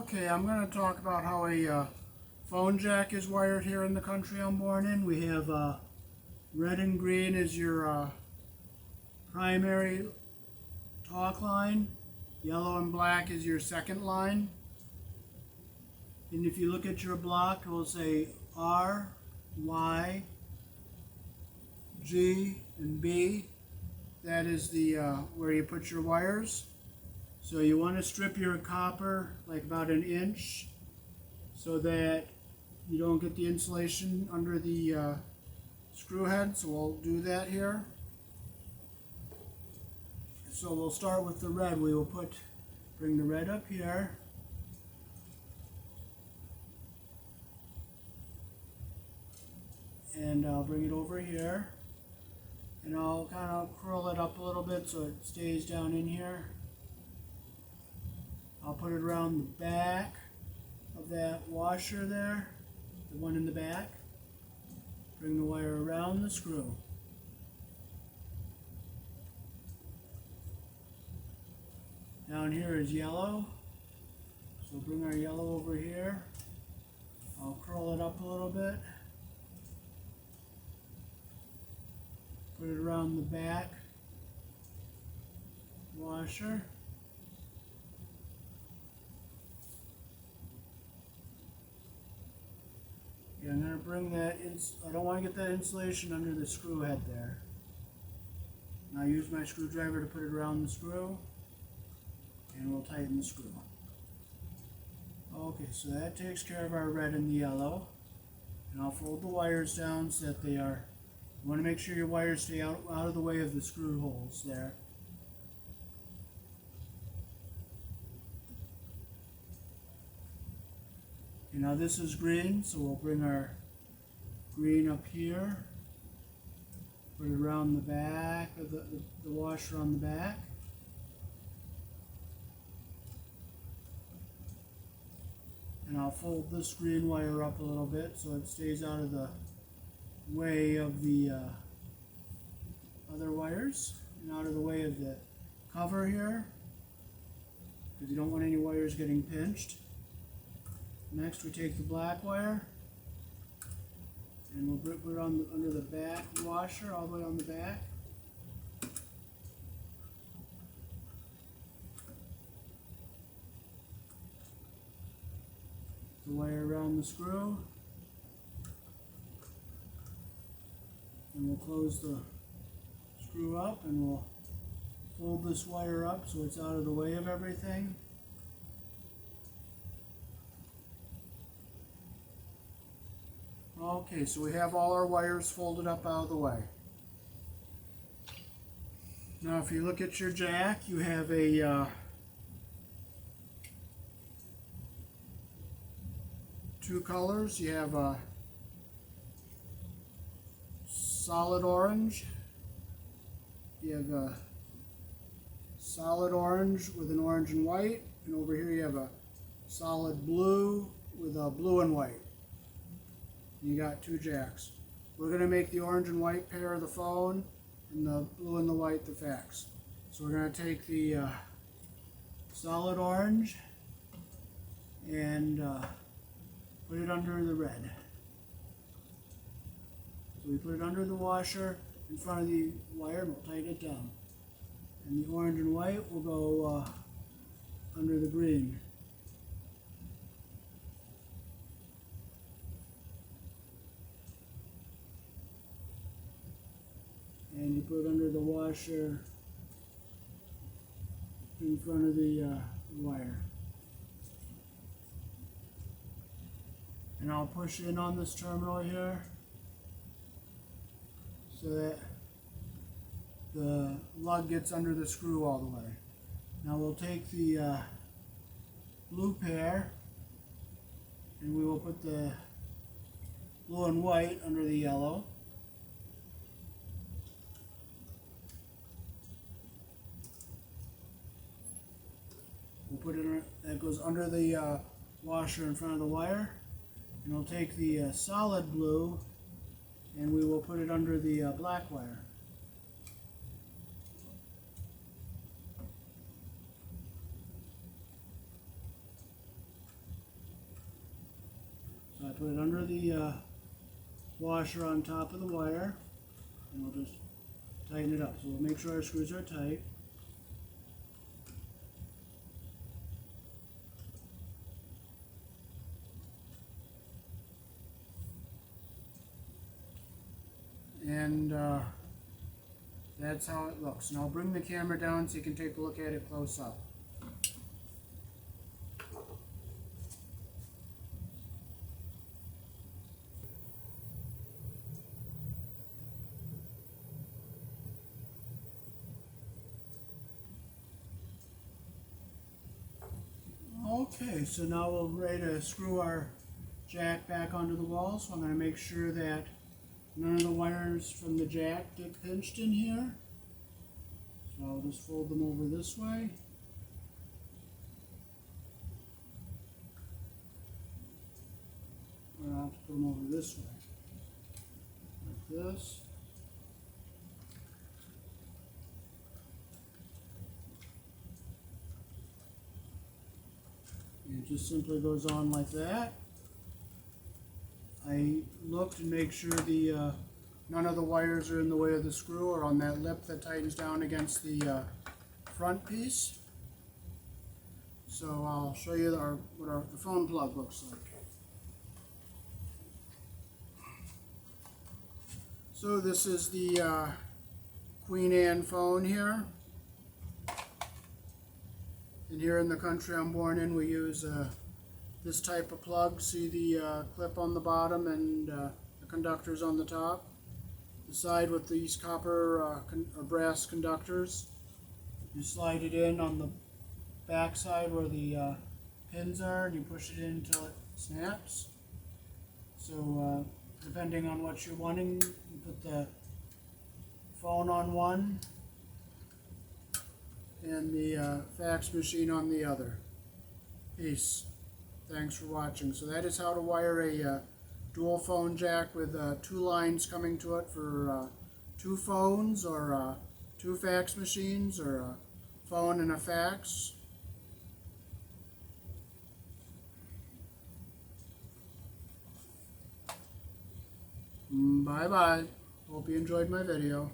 Okay, I'm going to talk about how a phone jack is wired here in the country I'm born in. We have red and green is your primary talk line. Yellow and black is your second line. And if you look at your block, it will say R, Y, G, and B. That is the where you put your wires. So you want to strip your copper like about an inch so that you don't get the insulation under the screw head. So we'll do that here. So we'll start with the red. We will bring the red up here. And I'll bring it over here. And I'll kind of curl it up a little bit so it stays down in here. I'll put it around the back of that washer there, the one in the back. Bring the wire around the screw. Down here is yellow, so bring our yellow over here. I'll curl it up a little bit. Put it around the back washer. Yeah, I'm going to bring that in. I don't want to get that insulation under the screw head there. And I'll use my screwdriver to put it around the screw, and we'll tighten the screw. Okay, so that takes care of our red and the yellow. And I'll fold the wires down so that they are, you want to make sure your wires stay out of the way of the screw holes there. Okay, now this is green, so we'll bring our green up here. Put it around the back of the washer on the back. And I'll fold this green wire up a little bit so it stays out of the way of the other wires and out of the way of the cover here, because you don't want any wires getting pinched. Next we take the black wire and we'll put it on under the back washer, all the way on the back. The wire around the screw, and we'll close the screw up and we'll fold this wire up so it's out of the way of everything. Okay, so we have all our wires folded up out of the way. Now if you look at your jack, you have a two colors. You have a solid orange. You have a solid orange with an orange and white, and over here you have a solid blue with a blue and white. You got two jacks. We're going to make the orange and white pair the phone and the blue and the white the fax. So we're going to take the solid orange and put it under the red. So we put it under the washer in front of the wire and we'll tighten it down. And the orange and white will go under the green. And you put it under the washer in front of the wire. And I'll push in on this terminal here so that the lug gets under the screw all the way. Now we'll take the blue pair and we will put the blue and white under the yellow. We'll put it, that goes under the washer in front of the wire. And we'll take the solid blue and we will put it under the black wire. put it under the washer on top of the wire, and we'll just tighten it up. So we'll make sure our screws are tight. And that's how it looks. And I'll bring the camera down so you can take a look at it close up. Okay, so now we're ready to screw our jack back onto the wall. So I'm going to make sure that none of the wires from the jack get pinched in here. So I'll just fold them over this way. Or I'll have to put them over this way. Like this. And it just simply goes on like that. I look to make sure the none of the wires are in the way of the screw or on that lip that tightens down against the front piece. So I'll show you what the phone plug looks like. So this is the Queen Anne phone here. And here in the country I'm born in, we use this type of plug. See the clip on the bottom and the conductors on the top. The side with these copper or brass conductors. You slide it in on the back side where the pins are, and you push it in until it snaps. So depending on what you're wanting, you put the phone on one and the fax machine on the other. Peace. Thanks for watching. So that is how to wire a dual phone jack with 2 lines coming to it for 2 phones or 2 fax machines or a phone and a fax. Bye bye. Hope you enjoyed my video.